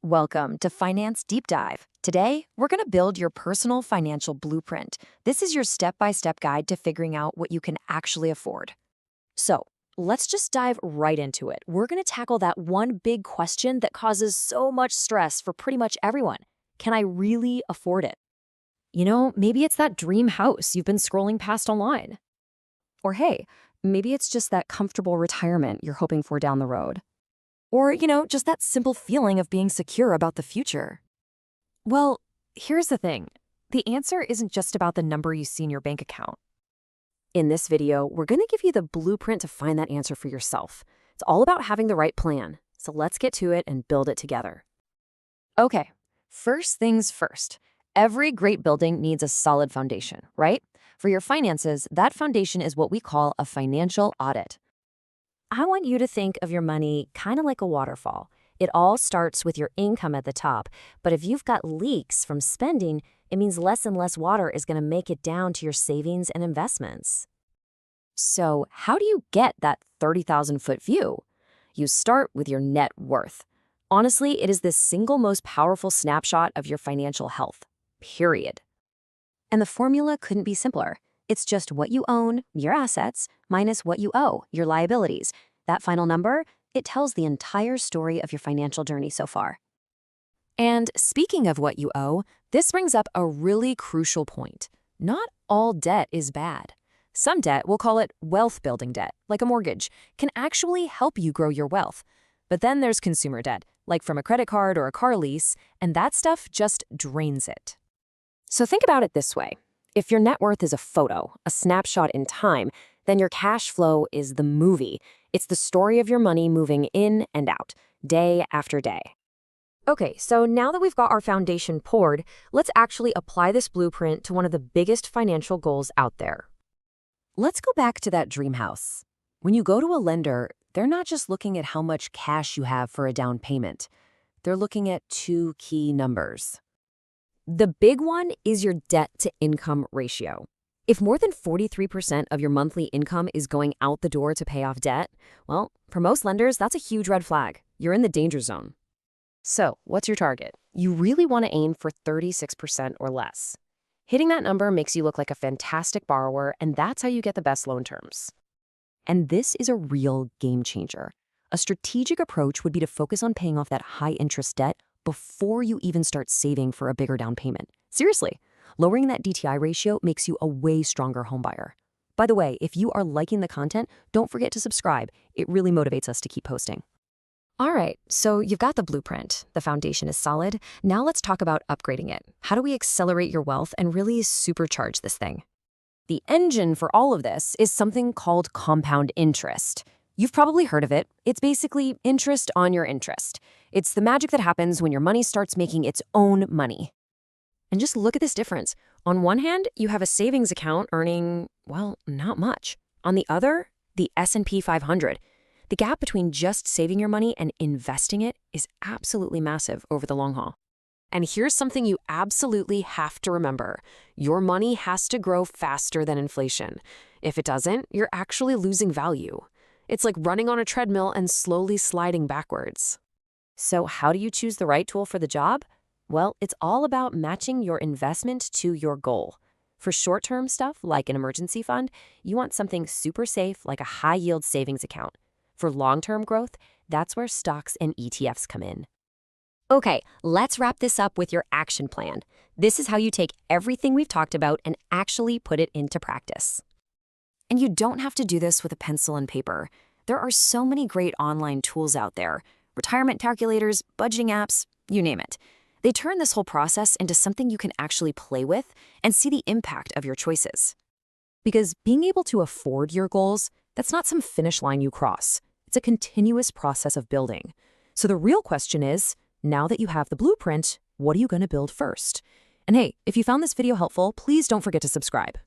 Welcome to Finance Deep Dive. Today, we're going to build your personal financial blueprint. This is your step-by-step guide to figuring out what you can actually afford. So, let's just dive right into it. We're going to tackle that one big question that causes so much stress for pretty much everyone. Can I really afford it? Maybe it's that dream house you've been scrolling past online. Or hey, maybe it's just that comfortable retirement you're hoping for down the road. Or, just that simple feeling of being secure about the future. Well, here's the thing. The answer isn't just about the number you see in your bank account. In this video, we're going to give you the blueprint to find that answer for yourself. It's all about having the right plan. So let's get to it and build it together. Okay, first things first. Every great building needs a solid foundation, right? For your finances, that foundation is what we call a financial audit. I want you to think of your money kind of like a waterfall. It all starts with your income at the top, but if you've got leaks from spending, it means less and less water is going to make it down to your savings and investments. So how do you get that 30,000-foot view? You start with your net worth. Honestly, it is the single most powerful snapshot of your financial health, period. And the formula couldn't be simpler. It's just what you own, your assets, minus what you owe, your liabilities. That final number, it tells the entire story of your financial journey so far. And speaking of what you owe, this brings up a really crucial point. Not all debt is bad. Some debt, we'll call it wealth-building debt, like a mortgage, can actually help you grow your wealth. But then there's consumer debt, like from a credit card or a car lease, and that stuff just drains it. So think about it this way. If your net worth is a photo, a snapshot in time, then your cash flow is the movie. It's the story of your money moving in and out, day after day. Okay, so now that we've got our foundation poured, let's actually apply this blueprint to one of the biggest financial goals out there. Let's go back to that dream house. When you go to a lender, they're not just looking at how much cash you have for a down payment. They're looking at two key numbers. The big one is your debt-to-income ratio. If more than 43% of your monthly income is going out the door to pay off debt, well, for most lenders, that's a huge red flag. You're in the danger zone. So, what's your target? You really want to aim for 36% or less. Hitting that number makes you look like a fantastic borrower, and that's how you get the best loan terms. And this is a real game changer. A strategic approach would be to focus on paying off that high-interest debt before you even start saving for a bigger down payment. Seriously, lowering that DTI ratio makes you a way stronger homebuyer. By the way, if you are liking the content, don't forget to subscribe. It really motivates us to keep posting. All right, so you've got the blueprint. The foundation is solid. Now let's talk about upgrading it. How do we accelerate your wealth and really supercharge this thing? The engine for all of this is something called compound interest. You've probably heard of it. It's basically interest on your interest. It's the magic that happens when your money starts making its own money. And just look at this difference. On one hand, you have a savings account earning, well, not much. On the other, the S&P 500. The gap between just saving your money and investing it is absolutely massive over the long haul. And here's something you absolutely have to remember. Your money has to grow faster than inflation. If it doesn't, you're actually losing value. It's like running on a treadmill and slowly sliding backwards. So how do you choose the right tool for the job? Well, it's all about matching your investment to your goal. For short-term stuff, like an emergency fund, you want something super safe like a high-yield savings account. For long-term growth, that's where stocks and ETFs come in. Okay, let's wrap this up with your action plan. This is how you take everything we've talked about and actually put it into practice. And you don't have to do this with a pencil and paper. There are so many great online tools out there. Retirement calculators, budgeting apps, you name it. They turn this whole process into something you can actually play with and see the impact of your choices. Because being able to afford your goals, that's not some finish line you cross. It's a continuous process of building. So the real question is, now that you have the blueprint, what are you going to build first? And hey, if you found this video helpful, please don't forget to subscribe.